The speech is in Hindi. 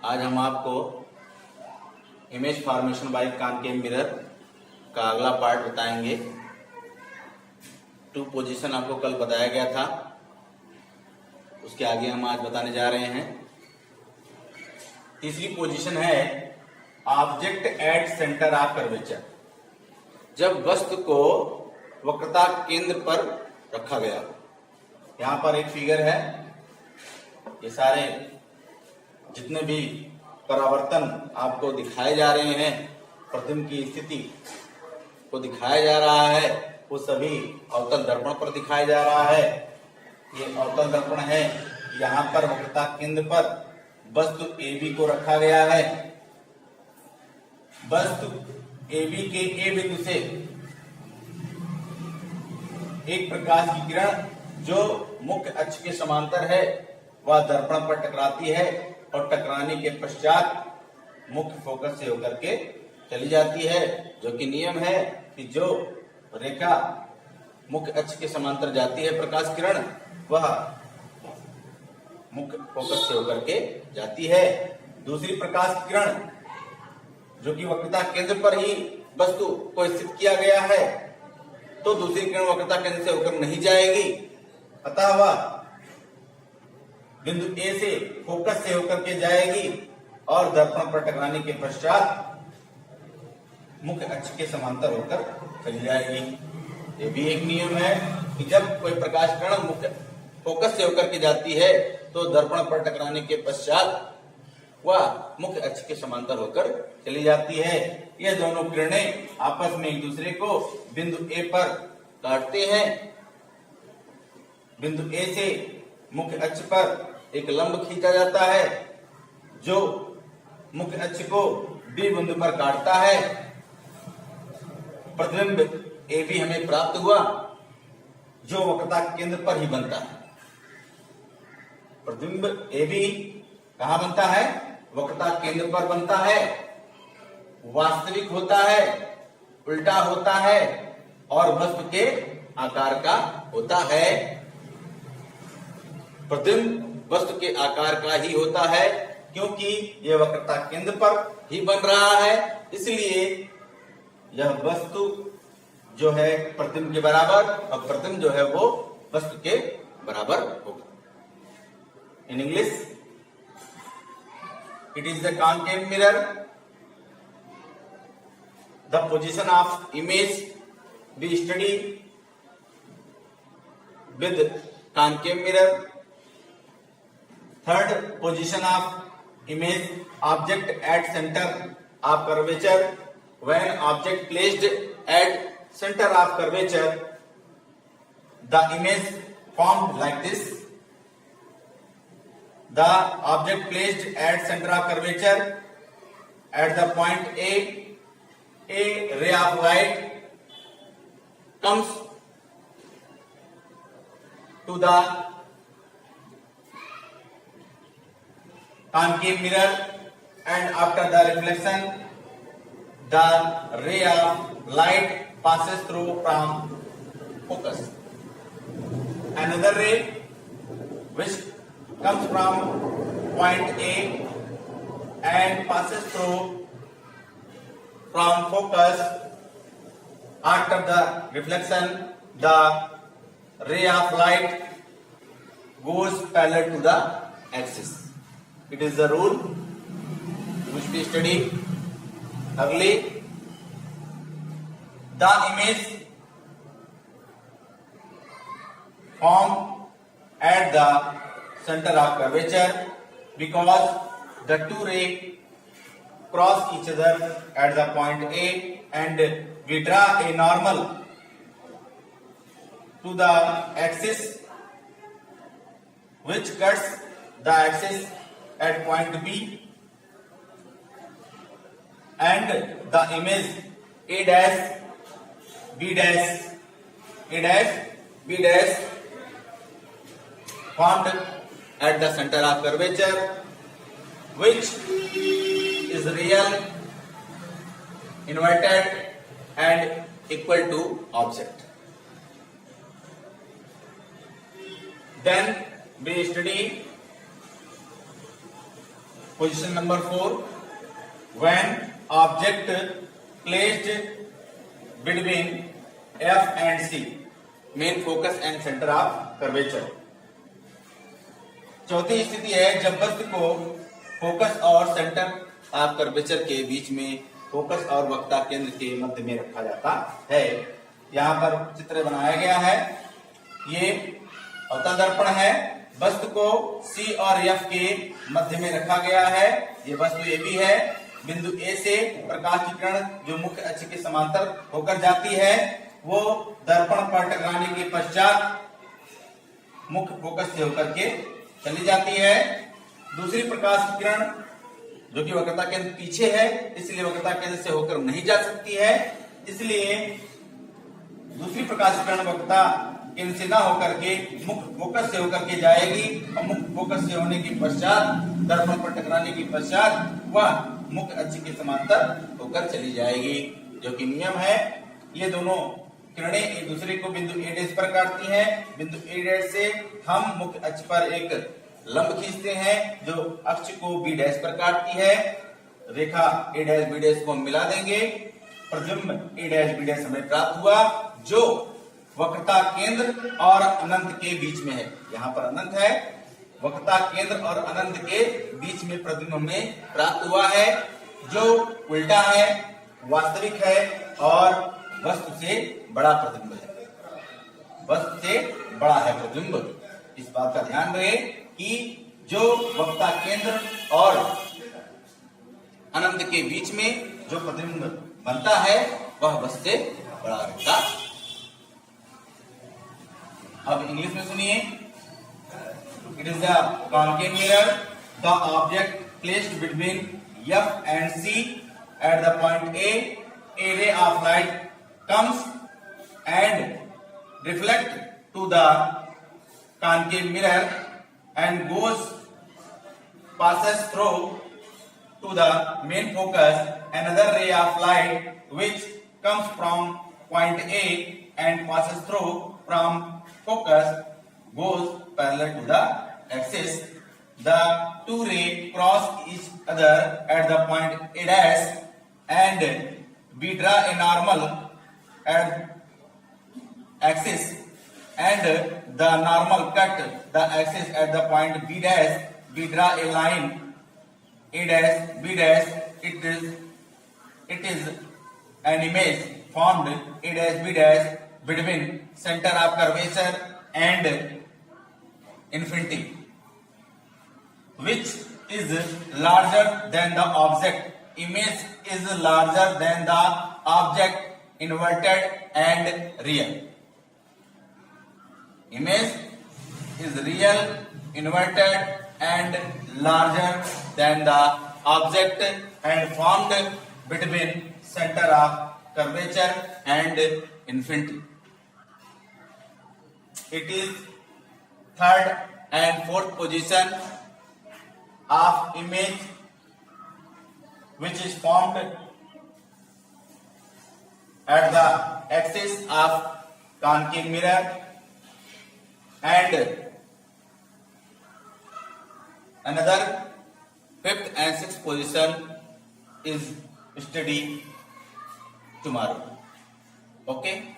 आज हम आपको image formation by concave mirror का अगला पार्ट बताएंगे। टू पोजीशन आपको कल बताया गया था, उसके आगे हम आज बताने जा रहे हैं। तीसरी पोजीशन है object at centre of curvature, जब वस्तु को वक्रता केंद्र पर रखा गया। यहाँ पर एक फिगर है, ये सारे जितने भी परावर्तन आपको दिखाए जा रहे हैं, प्रतिबिंब की स्थिति को दिखाया जा रहा है, वो सभी अवतल दर्पण पर दिखाया जा रहा है। ये अवतल दर्पण है, यहाँ पर वक्रता केंद्र पर वस्तु AB को रखा गया है। वस्तु AB के A बिंदु से एक प्रकाश की किरण जो मुख्य अक्ष के समांतर है वह दर्पण पर टकराती है और टकराने के पश्चात मुख्य फोकस से होकर के चली जाती है, जो कि नियम है कि जो रेखा मुख्य अक्ष के समांतर जाती है प्रकाश किरण, वह मुख्य फोकस से होकर के जाती है। दूसरी प्रकाश किरण जो कि वक्रता केंद्र पर ही वस्तु को स्थित किया गया है, तो दूसरी किरण वक्रता केंद्र से होकर नहीं जाएगी, अतः वह बिंदु A से फोकस से होकर के जाएगी और दर्पण पर टकराने के पश्चात मुख्य अक्ष के समांतर होकर चली जाएगी। ये भी एक नियम है कि जब कोई प्रकाश किरण मुख्य फोकस से होकर के जाती है तो दर्पण पर टकराने के पश्चात वह मुख्य अक्ष के समांतर होकर चली जाती है। ये दोनों किरणें आपस में एक दूसरे को बिंदु A पर काटते हैं। बिंदु A से मुख्य अक्ष पर एक लंब खींचा जाता है जो मुख्य अक्ष को B बिंदु पर काटता है। प्रतिबिंब AB हमें प्राप्त हुआ जो वक्रता केंद्र पर ही बनता है। प्रतिबिंब AB कहाँ बनता है? वक्रता केंद्र पर बनता है, वास्तविक होता है, उल्टा होता है और वस्तु के आकार का होता है। प्रतिबिंब वस्तु के आकार का ही होता है, क्योंकि यह वक्रता केंद्र पर ही बन रहा है, इसलिए यह वस्तु जो है प्रतिबिंब के बराबर और प्रतिबिंब जो है वो वस्तु के बराबर होगा। In English, it is the concave mirror. The position of image we study with concave mirror. Third position of image, object at center of curvature. When object placed at center of curvature, the image formed like this. The object placed at center of curvature at the point A ray of light comes to the concave mirror, and after the reflection the ray of light passes through from focus. Another ray which comes from point A and passes through from focus. After the reflection, the ray of light goes parallel to the axis. It is the rule which we study. Early, the image formed at the center of curvature because the two rays cross each other at the point A, and we draw a normal to the axis which cuts the axis at point B, and the image A dash B dash formed at the center of curvature, which is real, inverted and equal to object. Then we study Position number 4, when object placed between F and C, main focus and center of curvature. चौथी स्थिति है जब वस्तु को फोकस और सेंटर ऑफ कर्वेचर के बीच में फोकस और वक्रता केंद्र के मध्य में रखा जाता है। यहाँ पर चित्र बनाया गया है। ये अवतल दर्पण है। वस्तु को C और F के मध्य में रखा गया है। ये वस्तु ए भी है। बिंदु ए से प्रकाश की किरण जो मुख्य अक्ष के समांतर होकर जाती है वो दर्पण पर टकराने के पश्चात मुख्य फोकस से होकर के चली जाती है। दूसरी प्रकाश की किरण जो कि वक्रता केंद्र पीछे है, इसलिए वक्रता केंद्र से होकर नहीं जा सकती है। इसलिए दूसरी प्रकाश की किरण वक्रता केंद्र से ना होकर के मुख्य फोकस से होकर के जाएगी और मुख्य फोकस से होने के पश्चात दर्पण पर टकराने के पश्चात वह मुख्य अक्ष के समांतर होकर चली जाएगी, जो कि नियम है। ये दोनों किरणें एक दूसरे को बिंदु ए डैश पर काटती हैं। बिंदु ए डैश से हम मुख्य अक्ष पर एक लंब खींचते हैं जो अक्ष को बी डैश पर काटती है। रेखा ए डैश बी डैश को हम मिला देंगे। प्रतिबिंब ए डैश बी डैश हमें प्राप्त हुआ जो वक्रता केंद्र और अनंत के बीच में है। यहाँ पर अनंत है। वक्रता केंद्र और अनंत के बीच में प्रतिबिंब हमें प्राप्त हुआ है जो उल्टा है, वास्तविक है और वस्तु से बड़ा प्रतिबिंब है। वस्तु से बड़ा है प्रतिबिंब। इस बात का ध्यान रहे कि जो वक्रता केंद्र और अनंत के बीच में जो प्रतिबिंब बनता है वह वस्तु से बड़ा रहता। अब इंग्लिश में सुनिए। It is the concave mirror, the object placed between F and C at the point A ray of light comes and reflect to the concave mirror and passes through to the main focus. Another ray of light which comes from point A and passes through from focus goes parallel to the axis. The two rays cross each other at the point A dash and we draw a normal at axis and the normal cut the axis at the point B dash. We draw a line A dash B dash. It is an image formed A dash B dash between center of curvature and infinity, which is larger than the object. Image is larger than the object, inverted and real. Image is real, inverted and larger than the object and formed between center of curvature and infinity. It is third and fourth position of image which is formed at the axis of concave mirror and another fifth and sixth position is study tomorrow. Okay.